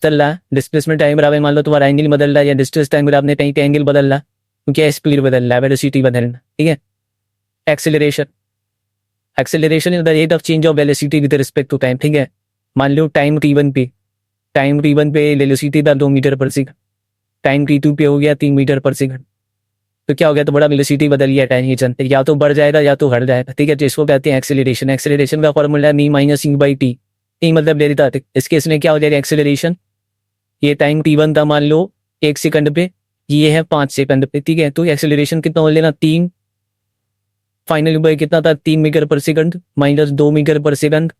चल रहा है, डिस्प्लेसमेंट टाइम बराबर मान लो तुम्हारा एंगल बदल रहा है या डिस्टेंस टाइम बराबर कहीं पे एंगल बदल रहा है, तो क्या स्पीड बदल रहा है, वेलोसिटी बदल रहा है, ठीक है। Acceleration, acceleration is the rate of change of velocity with respect to time, ठीक है। मान लो टाइम t1 पे, टाइम t1 पे वेलोसिटी था 2 मीटर पर सेकंड, टाइम t2 पे हो गया 3 मीटर पर सेकंड, तो क्या हो गया, तो बड़ा वेलोसिटी बदल गया टाइम के चलते, या तो बढ़ जाएगा या तो हट जाएगा, ठीक है। तो इसको कहते हैं एक्सेलरेशन। एक्सेलरेशन का फॉर्मूला है v-u/t, ई मतलब डेल्टा। इस केस में क्या हो जाएगा एक्सेलरेशन, ये टाइम t1 था मान लो 1 सेकंड पे, ये है 5 सेकंड पे, ठीक है। तो एक्सेलरेशन कितना हो लेना 3, फाइनल बाय कितना था 3 मीटर पर सेकंड माइनस 2 मीटर पर सेकंड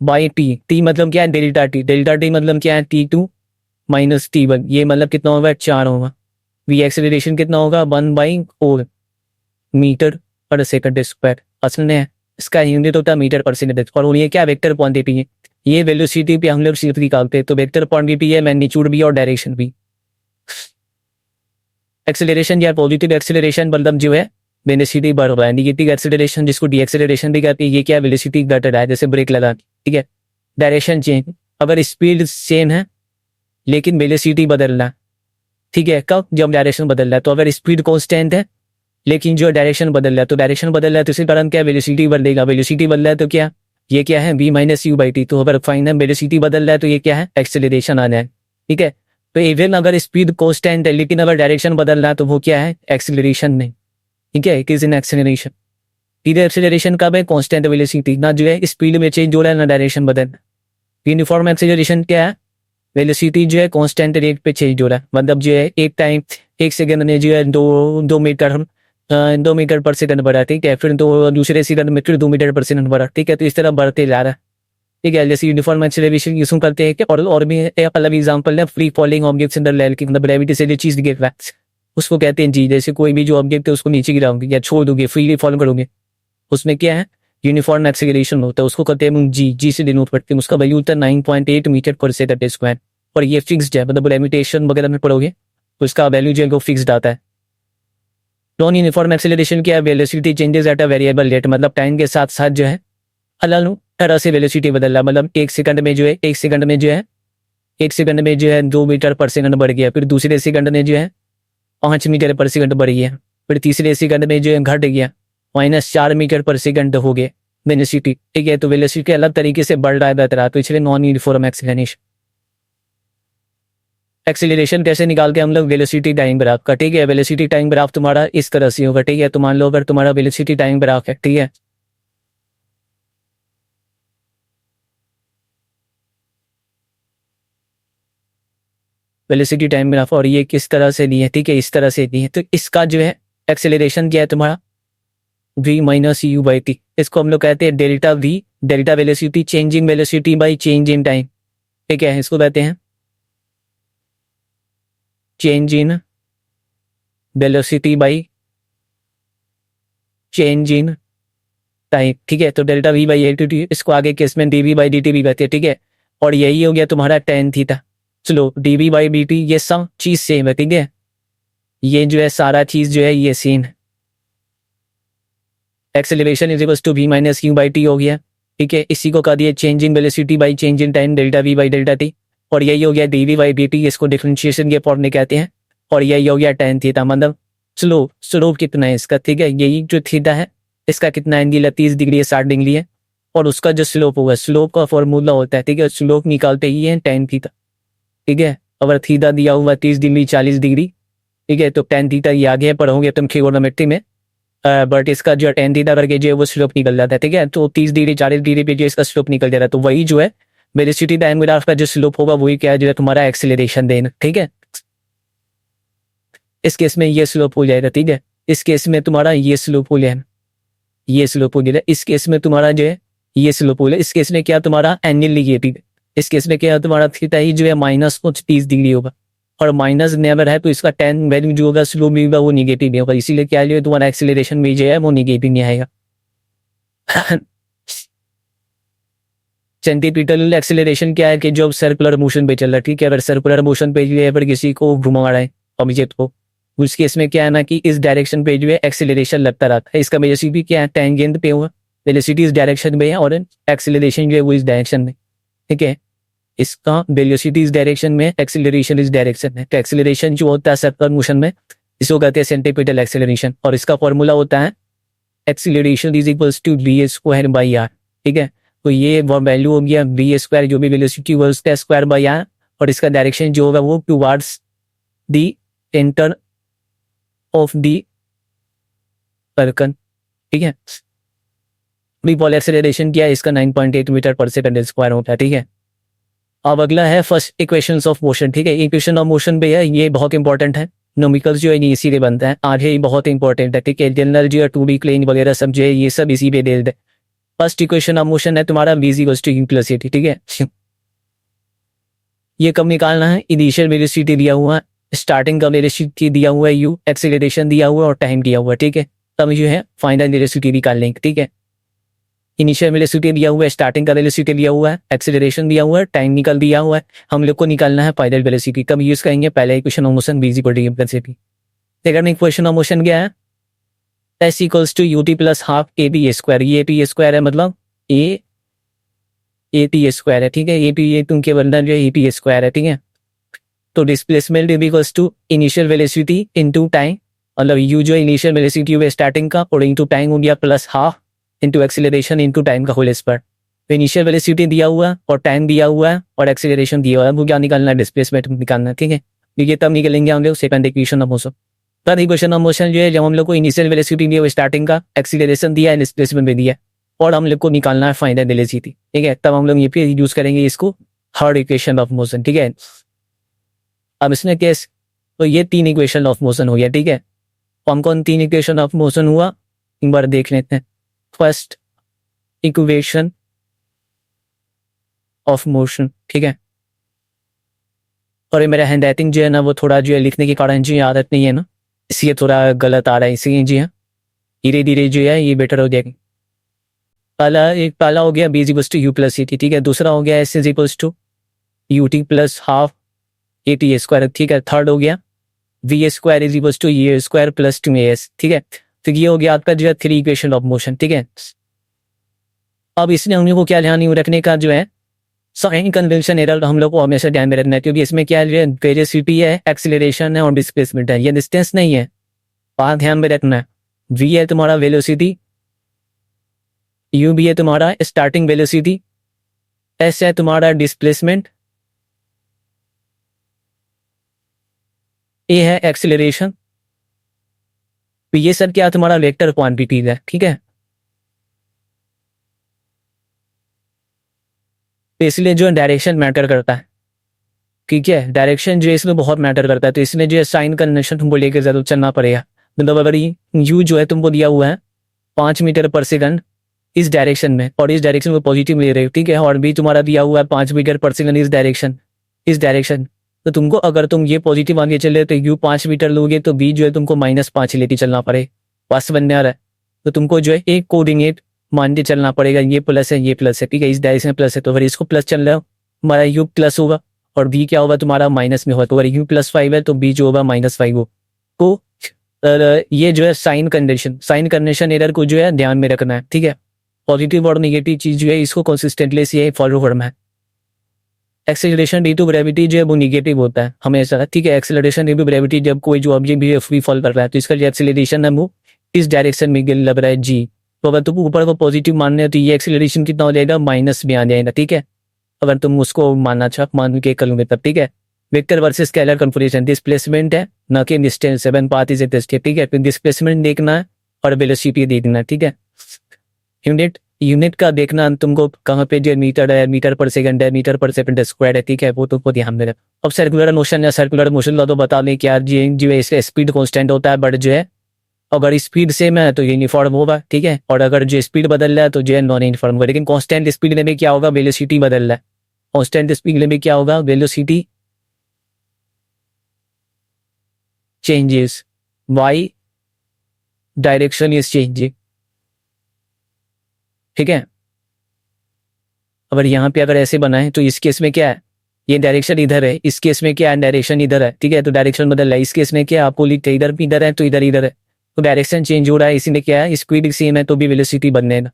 बाई टी। टी मतलब क्या है डेल्टा टी, डेल्टा टी मतलब क्या है t2 माइनस t1, ये मतलब कितना होगा 4 होगा। वी एक्सेलरेशन कितना होगा 1/4 मीटर पर सेकंड स्क्वायर, असल में इसका यूनिट होता है मीटर पर सेकंड, और ये क्या वेक्टर क्वांटिटी है, ये वेलोसिटी पे हम लोग सिर्फ निकालते हैं, तो वेक्टर क्वांटिटी है मैग्नीट्यूड भी और डायरेक्शन भी। एक्सेलरेशन या पॉजिटिव एक्सेलरेशन मतलब जो है वेलोसिटी बढ़ रहा है, नेगेटिव एक्सेलरेशन जिसको डी एक्सेलरेशन भी कहते हैं, ये क्या वेलोसिटी घट रहा है जैसे ब्रेक लगा, ठीक है। डायरेक्शन चेंज, अगर स्पीड सेम है लेकिन वेलोसिटी बदल रहा है, ठीक है। कब, जब डायरेक्शन बदल रहा है। तो अगर स्पीड कांस्टेंट है लेकिन जो डायरेक्शन बदल रहा है, तो डायरेक्शन बदल रहा है तो इसी कारण क्या वेलोसिटी बदलेगा, वेलोसिटी बदल रहा है तो क्या, ये क्या है v-u/t। तो अगर फाइनल वेलोसिटी बदल रहा है तो ये क्या है एक्सेलरेशन आना है, ठीक है। तो इवन अगर स्पीड कांस्टेंट है लेकिन अगर डायरेक्शन बदल रहा है तो वो क्या है एक्सेलरेशन नहीं, ठीक है। It is in acceleration. इधर एक्सेलरेशन कब है, कांस्टेंट वेलोसिटी, ना जो है स्पीड में चेंज हो रहा है ना डायरेक्शन बदल रहा है। यूनिफॉर्म एक्सेलरेशन क्या है, वेलोसिटी जो है कांस्टेंट रेट पे चेंज हो रहा है, मतलब जो है एक टाइम 1 सेकंड में जो है 2 मीटर पर सेकंड बढ़ा, ठीक है। फिर तो दूसरे सेकंड में फिर 2 मीटर पर सेकंड बढ़ा, ठीक है। तो इस तरह बढ़ते जा रहा है, ठीक है। जैसे यूनिफॉर्म एक्सेलरेशन यूज करते हैं कि और भी एक अलग एग्जांपल है free falling objects in the air की, मतलब ग्रेविटी से जो चीज गिर रहा है उसको कहते हैं जी। जैसे कोई भी जो ऑब्जेक्ट है उसको नीचे गिराओगे या छोड़ दोगे फ्रीली फॉल करोगे, उसमें क्या है यूनिफॉर्म एक्सेलरेशन होता है, उसको कहते हैं जी, जी से डिनोट करते हैं। उसका वैल्यू होता है 9.8 मीटर पर सेकंड स्क्वायर, और ये फिक्स्ड है, मतलब ग्रेविटेशन वगैरह में पढ़ोगे तो इसका वैल्यू जो है वो फिक्स्ड आता है। नॉन यूनिफॉर्म एक्सेलरेशन क्या है, velocity changes at a variable rate, मतलब टाइम के साथ साथ जो है अलग तरह से वेलोसिटी बदल रहा है। मतलब 1 सेकंड में जो है 1 सेकंड में जो है 1 सेकंड में जो है 2 मीटर पर सेकंड बढ़ गया, फिर दूसरे सेकंड में जो है 5 मीटर पर सेकंड बढ़ गया, फिर तीसरे सेकंड में जो है घट गया -4 मीटर पर सेकंड हो गया वेलोसिटी, ठीक है। तो वेलोसिटी अलग तरीके से बढ़ रहा है बता रहा, तो इसलिए नॉन यूनिफॉर्म एक्सेलरेशन। एक्सेलरेशन कैसे निकालते हैं हम लोग, वेलोसिटी टाइम ग्राफ का, ठीक है। वेलोसिटी टाइम ग्राफ तुम्हारा इस तरह से होगा, ठीक है। तो मान लो अगर तुम्हारा वेलोसिटी टाइम ग्राफ है, ठीक है, वेलोसिटी टाइम ग्राफ, और ये किस तरह से दी है, ठीक है, इस तरह से दी है। तो इसका जो है एक्सेलरेशन क्या है तुम्हारा v-u/t, इसको हम लोग कहते हैं delta v, delta velocity changing velocity by change in time, ठीक है। इसको कहते हैं change in velocity by change in time, ठीक है। तो डेल्टा v/lt, इसको आगे केस में dv/dt भी कहते हैं, ठीक है। और यही हो गया तुम्हारा tan थीटा। चलो dv/dt ये सब चीज सेम है, ठीक है। ये जो है सारा चीज जो है ये सेम है। Acceleration is equals to v-u/t हो गया, ठीक है। इसी को कह दिया change in velocity by change in time delta v/dt, और यही हो गया dv/dt, इसको डिफरेंशिएशन के फॉर्म में कहते हैं। और यही हो गया tan थीटा, मतलब स्लोप कितना है इसका, ठीक है। यही जो थीटा है इसका कितना एंगल है 30 डिग्री है, 60 डिग्री है, और उसका जो स्लोप होगा, स्लोप का फॉर्मूला होता है, ठीक है। स्लोप निकालते ही है tan थीटा, ठीक है। अगर थीटा दिया हुआ 30 डिग्री 40 डिग्री, ठीक है, तो tan थीटा ये आगे पढ़ोगे तुम ट्रिगोनोमेट्री में, बट इसका जो tan थीटा करके जो है वो स्लोप निकल जाता है, ठीक है। तो 30 डिग्री 40 डिग्री पे जो इसका स्लोप निकल जाता है, तो वही जो है वेलोसिटी टाइम ग्राफ का जो स्लोप होगा वही क्या है जो है तुम्हारा एक्सेलरेशन देना, ठीक है। इस केस में ये स्लोप हो जाएगा, ठीक है। इस केस में तुम्हारा ये स्लोप हो जाएगा, ये स्लोप हो जाएगा। इस केस में तुम्हारा जो है ये स्लोप हो जाएगा। इस केस में क्या तुम्हारा एंगल निगेटिव है, इस केस में क्या तुम्हारा थीटा ही जो है -30 डिग्री होगा, और माइनस नेवर है तो इसका tan वैल्यू जो होगा स्लोप भी होगा वो निगेटिव नहीं होगा, इसीलिए क्या जो है तुम्हारा एक्सेलरेशन भी जो है वो निगेटिव नहीं आएगा। सेंटीपिटल एक्सेलरेशन क्या है कि जो सर्कुलर मोशन पे चल रहा है, ठीक है। अगर सर्कुलर मोशन पे जो है अगर किसी को घुमा रहा है ऑब्जेक्ट को, उस केस में क्या है ना कि इस डायरेक्शन पे जो है एक्सेलरेशन लगता रहता है। इसका वेलोसिटी क्या है टेंजेंट पे हुआ, वेलोसिटी इस डायरेक्शन में है और एक्सेलरेशन जो है वो इस डायरेक्शन में, ठीक है। इसका वेलोसिटी इस डायरेक्शन में, एक्सीलरेशन इस डायरेक्शन में। तो एक्सीलरेशन जो होता है सर्कुलर मोशन में, इसको कहते हैं सेंट्रीपिटल एक्सीलरेशन, और इसका फॉर्मूला होता है acceleration is equals to v square by r. ठीक है, तो ये वो वैल्यू हो गया वी स्क्वायर, जो भी वेलोसिटी हुआ उसका स्क्वायर बाई आर, और इसका डायरेक्शन जो होगा वो towards the centre of the circle. ठीक है, बॉल एक्सेलरेशन क्या है इसका 9.8 मीटर पर सेकंड स्क्वायर होता है। ठीक है, अब अगला है फर्स्ट इक्वेशंस ऑफ मोशन। ठीक है, इक्वेशन ऑफ मोशन पे है, ये बहुत इंपॉर्टेंट है, न्यूमेरिकल्स जो है ये इसी पे बनता है, आगे ये बहुत इंपॉर्टेंट है। ठीक है, जनरल जो है 2D प्लेन वगैरह सब जो है ये सब इसी पे बेस्ड है। फर्स्ट इक्वेशन ऑफ मोशन है तुम्हारा v equals to u plus at। ठीक है, ये कब निकालना है, इनिशियल वेलोसिटी दिया हुआ है, स्टार्टिंग का वेलोसिटी दिया हुआ है u, एक्सीलरेशन दिया हुआ है और टाइम दिया हुआ है। ठीक है, तब जो है फाइनल वेलोसिटी निकाल लेंगे। ठीक है, इनिशियल वेलोसिटी दिया हुआ है, स्टार्टिंग का वेलोसिटी दिया हुआ है, एक्सीलरेशन दिया हुआ है, टाइम निकल दिया हुआ है, हम लोग को निकालना है फाइनल वेलोसिटी। तब यूज करेंगे पहले equation of motion v equal to u plus at। Second equation of motion क्या है, s equals to ut plus half ab square. ये ab स्क्वायर है, मतलब at स्क्वायर है। ठीक है, आप तुम के बंधन जो है ab स्क्वायर है। ठीक है, तो displacement equals to initial velocity into time, मतलब u जो इनिशियल वेलोसिटी हुआ स्टार्टिंग का और इनटू टाइम हो गया plus half into acceleration into time का होल स्क्वायर। तो इनिशियल वेलोसिटी दिया हुआ है और टाइम दिया हुआ है और एक्सीलरेशन दिया हुआ है, वो क्या निकालना है, डिस्प्लेसमेंट निकालना है। ठीक है, ये तब निकलेंगे हम लोग second equation of motion. Third equation of motion जो है, जब हम लोग को इनिशियल वेलोसिटी दिया हुआ स्टार्टिंग का, एक्सीलरेशन दिया है, डिस्प्लेसमेंट भी दिया है, और हम लोग को निकालना है फाइनल वेलोसिटी। ठीक है, तब हम लोग ये पे यूज करेंगे इसको, थर्ड इक्वेशन ऑफ मोशन। ठीक है, अब इसमें केस, तो ये 3 इक्वेशन ऑफ मोशन हो गया। ठीक है, कौन कौन 3 इक्वेशन ऑफ मोशन हुआ एक बार देख लेते हैं। First equation of motion. ठीक है, और ये मेरा हैंड राइटिंग जो है ना वो थोड़ा जो है लिखने के कारण जो आदत नहीं है ना, इसलिए थोड़ा गलत आ रहा है, इसलिए जी हाँ धीरे धीरे जो है ये बेटर हो जाएगा। पहला हो गया b equals to u plus at। ठीक है, दूसरा हो गया s equals to ut plus half at square. ठीक है, थर्ड हो गया v square is equals to a square plus 2as। ठीक है, तो ये हो गया आपका जो है 3 इक्वेशन ऑफ मोशन। ठीक है, अब इसमें हम लोग को क्या ध्यान रखने का जो है, साइन कन्वेंशन एरर हम लोग को हमेशा ध्यान में रखना है, क्योंकि इसमें क्या है, वेलोसिटी है, एक्सीलरेशन है और डिस्प्लेसमेंट है, ये डिस्टेंस नहीं है, बात ध्यान में रखना है। v है तुम्हारा वेलोसिटी, u भी है तुम्हारा स्टार्टिंग वेलोसिटी, s है तुम्हारा डिस्प्लेसमेंट, a है एक्सीलरेशन, तो ये सब क्या तुम्हारा वेक्टर क्वांटिटीज है। ठीक है, तो इसलिए जो डायरेक्शन मैटर करता है। ठीक है, डायरेक्शन जो है इसमें बहुत मैटर करता है, तो इसमें जो है साइन कन्वेंशन तुमको लेकर जरूर चलना पड़ेगा। मतलब अगर यू जो है तुमको दिया हुआ है 5 मीटर पर सेकंड इस डायरेक्शन में, और इस डायरेक्शन में पॉजिटिव ले रहे हो, ठीक है, और भी तुम्हारा दिया हुआ है 5 मीटर पर सेकंड इस डायरेक्शन, तो तुमको अगर तुम ये पॉजिटिव मान के चले तो यू 5 मीटर लोगे तो बी जो है तुमको -5 लेके चलना पड़े, बस बनने आ रहा है, तो तुमको जो है एक कोऑर्डिनेट मान के चलना पड़ेगा, ये प्लस है ये प्लस है। ठीक है, इस डायरेक्शन में प्लस है तो अगर इसको प्लस चल रहा हो हमारा यू प्लस होगा, और बी क्या होगा तुम्हारा माइनस में होगा, तो अगर यू +5 है तो बी जो होगा -5 हो। तो ये जो है साइन कंडीशन एरर को जो है ध्यान में रखना है। ठीक है, पॉजिटिव और नेगेटिव चीज जो है इसको कंसिस्टेंटली से फॉलो करना है। एक्सेलरेशन ड्यू टू ग्रेविटी जो है वो निगेटिव होता है हमेशा। ठीक है, एक्सेलरेशन ड्यू टू ग्रेविटी, जब कोई जो ऑब्जेक्ट भी फ्री फॉल कर रहा है तो इसका जो एक्सेलरेशन है वो इस डायरेक्शन में लग रहा है जी, तो अगर तुम ऊपर को पॉजिटिव मानने हो तो ये एक्सेलरेशन कितना हो जाएगा, माइनस में आ जाएगा। ठीक है, अगर तुम उसको मानना चाह मान के करोगे तब। ठीक है, vector versus scalar confirmation, displacement है ना कि distance, 7 path is a step. ठीक है, फिर डिस्प्लेसमेंट देखना है और वेलोसिटी देखना है। ठीक है, यूनिट का देखना तुमको कहाँ पे जो मीटर है, मीटर पर सेकंड है, मीटर पर सेकंड स्क्वायर है। ठीक है, वो तुमको ध्यान में रखना। अब सर्कुलर मोशन या सर्कुलर मोशन का तो बता दें क्या जो है इसका स्पीड कांस्टेंट होता है, बट जो है अगर स्पीड सेम है तो यूनिफॉर्म होगा। ठीक है, और अगर जो स्पीड बदल रहा है तो जो है नॉन यूनिफॉर्म होगा। लेकिन कांस्टेंट स्पीड में भी क्या होगा, वेलोसिटी बदल रहा है, कांस्टेंट स्पीड में भी क्या होगा, velocity changes, why direction is changing. ठीक है, अगर यहाँ पे अगर ऐसे बनाए तो इस केस में क्या है, ये डायरेक्शन इधर है, इस केस में क्या है, डायरेक्शन इधर है। ठीक है, तो डायरेक्शन बदल रहा है, इस केस में क्या है, आपको लिखते इधर है तो इधर है, तो डायरेक्शन चेंज हो रहा है, इसीलिए क्या है, स्पीड सेम है तो भी वेलोसिटी बदलेगा।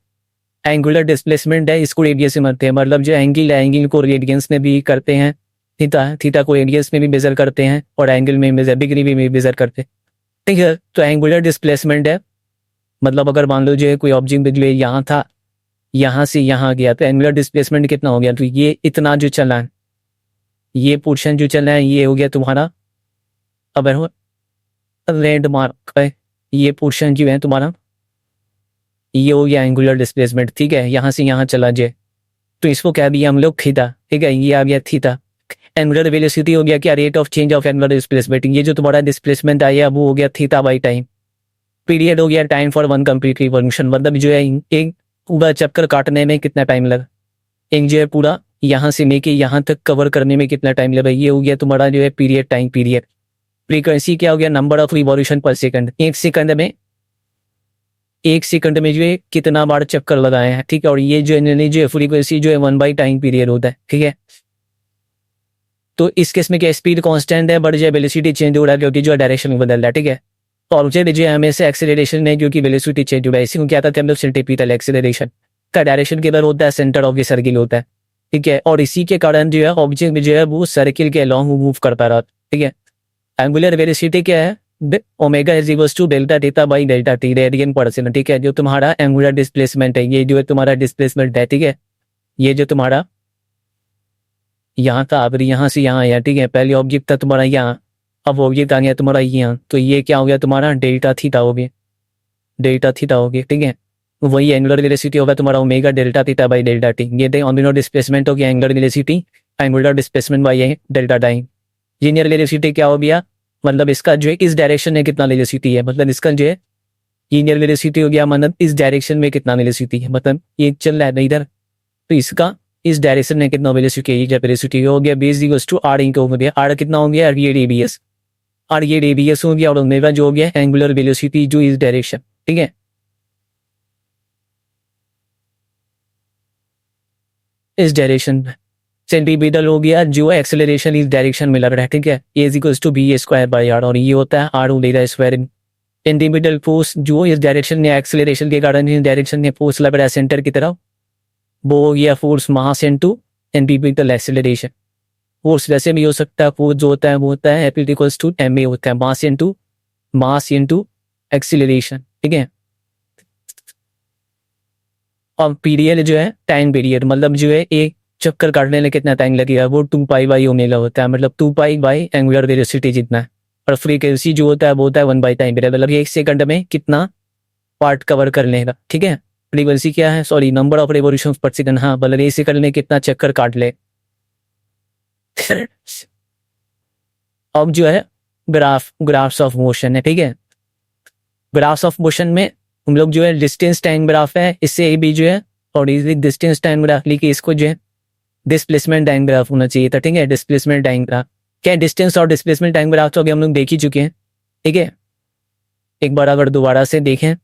एंगुलर डिस्प्लेसमेंट है, इसको रेडियस से मरते हैं, मतलब जो एंगल है एंगल को रेडियंस में भी करते हैं, थीटा को रेडियस में भी मेजर करते हैं और एंगल में मेजर डिग्री में भी मेजर करते हैं। ठीक है, तो एंगुलर डिस्प्लेसमेंट है, मतलब अगर मान लो जो है कोई ऑब्जेक्ट जो है यहाँ था, यहाँ से यहाँ गया, तो एंगुलर डिस्प्लेसमेंट कितना हो गया, तो ये इतना जो चला है, ये पोर्शन जो चला है ये हो गया तुम्हारा, अब रेड मार्क है, ये पोर्शन जो है तुम्हारा ये हो गया एंगुलर डिस्प्लेसमेंट। ठीक है, यहाँ से यहाँ चला जाए तो इसको कह दिया हम लोग थीटा। ठीक है, ये आ गया थीटा। एंगुलर वेलोसिटी हो गया क्या, rate of change of angular displacement, ये जो तुम्हारा डिस्प्लेसमेंट आया वो हो गया थीटा बाई टाइम। पीरियड हो गया time for one complete revolution, मतलब जो है एक पूरा चक्कर काटने में कितना टाइम लगा, एक जो है पूरा यहाँ से लेके यहाँ तक कवर करने में कितना टाइम लगा, ये हो गया तुम्हारा जो है पीरियड टाइम पीरियड। फ्रीक्वेंसी क्या हो गया, नंबर ऑफ रिवॉल्यूशन पर सेकंड, एक सेकंड में जो है कितना बार चक्कर लगाए हैं। ठीक है, और ये जो है फ्रीक्वेंसी जो है 1 टाइम पीरियड होता है। ठीक है, तो इस केस में क्या स्पीड कांस्टेंट है, बट जो है वेलोसिटी चेंज हो रहा है क्योंकि जो है डायरेक्शन बदल रहा है। ठीक है, तो ऑब्जेक्ट जो है हमेशा एक्सेलरेशन है क्योंकि वेलोसिटी चेंज हो रहा है, इसी को क्या कहते हैं हम लोग सेंट्रीपिटल एक्सेलरेशन। का डायरेक्शन किधर होता है, सेंटर ऑफ द सर्किल होता है। ठीक है, और इसी के कारण जो है ऑब्जेक्ट जो है वो सर्किल के अलॉन्ग मूव करता रहा। ठीक है, एंगुलर वेलोसिटी क्या है, omega is equals to delta theta by delta t radian per second. ठीक है, जो तुम्हारा एंगुलर डिस्प्लेसमेंट है, ये जो है तुम्हारा डिस्प्लेसमेंट है। ठीक है, ये जो तुम्हारा यहाँ था, अब यहाँ से यहाँ आया। ठीक है, पहले ऑब्जेक्ट था तुम्हारा यहाँ, अब ऑब्जेक्ट आ गया तुम्हारा यहाँ, तो ये क्या हो गया तुम्हारा डेल्टा थीटा हो गया, डेल्टा थीटा हो गया। ठीक है, वही एंगुलर वेलोसिटी होगा तुम्हारा omega delta theta by delta T. ये ऑर्बिटल डिस्प्लेसमेंट हो गया angular velocity, angular displacement by delta time. Linear velocity क्या हो गया, मतलब इसका जो है इस डायरेक्शन में कितना वेलोसिटी है, मतलब इसका जो है लीनियर वेलोसिटी हो गया, मतलब इस डायरेक्शन में कितना वेलोसिटी है, मतलब ये चल रहा है इधर, तो इसका इस डायरेक्शन में कितना वेलोसिटी हो गया बेस इक्वल्स टू आर इंटू हो गया, आर कितना हो गया ये रेडियस, और ये रेडियस हो गया, और ओमेगा जो हो गया एंगुलर वेलोसिटी जो इस डायरेक्शन। ठीक है, इस डायरेक्शन में सेंटीमीटर हो गया जो एक्सेलरेशन इस डायरेक्शन में लग रहा है। ठीक है, A is equals to B square by R, और ये होता है R omega square. Centimetre force जो इस डायरेक्शन में एक्सेलरेशन के कारण इस डायरेक्शन में फोर्स लग रहा है सेंटर की तरफ, वो हो गया force mass into centimetre acceleration. Force वैसे भी हो सकता है, फोर्स जो होता है वो होता है F इक्वल्स टू ma होता है, मास इनटू एक्सेलरेशन। ठीक है, और पीरियड जो है टाइम पीरियड, मतलब जो है एक चक्कर काटने में कितना टाइम लगेगा वो 2 पाई बाई ओमेगा होता है, मतलब 2 पाई बाई एंगुलर वेलोसिटी जितना है, और फ्रीक्वेंसी जो होता है वो होता है 1 टाइम पीरियड, मतलब एक सेकंड में कितना पार्ट कवर कर लेगा। ठीक है, फ्रीक्वेंसी क्या है, सॉरी नंबर ऑफ रिवॉल्यूशंस पर सेकंड, हाँ मतलब एक सेकंड में कितना चक्कर काट ले। अब जो है ग्राफ्स ऑफ मोशन है। ठीक है, ग्राफ्स ऑफ मोशन में हम लोग जो है डिस्टेंस टाइम ग्राफ है, इससे भी जो है, और इसी डिस्टेंस टाइम ग्राफ लिखिए, इसको जो है डिस्प्लेसमेंट टाइम ग्राफ होना चाहिए था। ठीक है, डिस्प्लेसमेंट टाइम ग्राफ क्या है, डिस्टेंस और डिस्प्लेसमेंट टाइम ग्राफ तो अभी हम लोग देख ही चुके हैं। ठीक है, एक बार अगर दोबारा से देखें